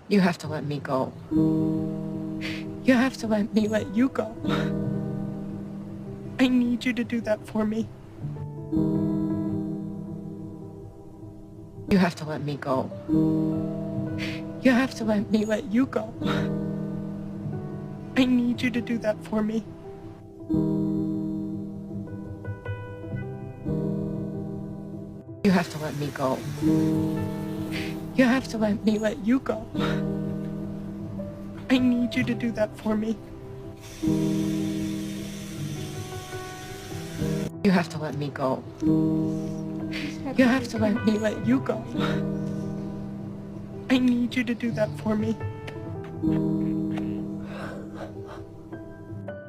You have to let me go. You have to let me let you go. I need you to do that for me. You have to let me go. You have to let me let you go. I need you to do that for me. You have to let me go. You have to let me let you go. I need you to do that for me. You have to let me go. You have to let me let you go. I need you to do that for me.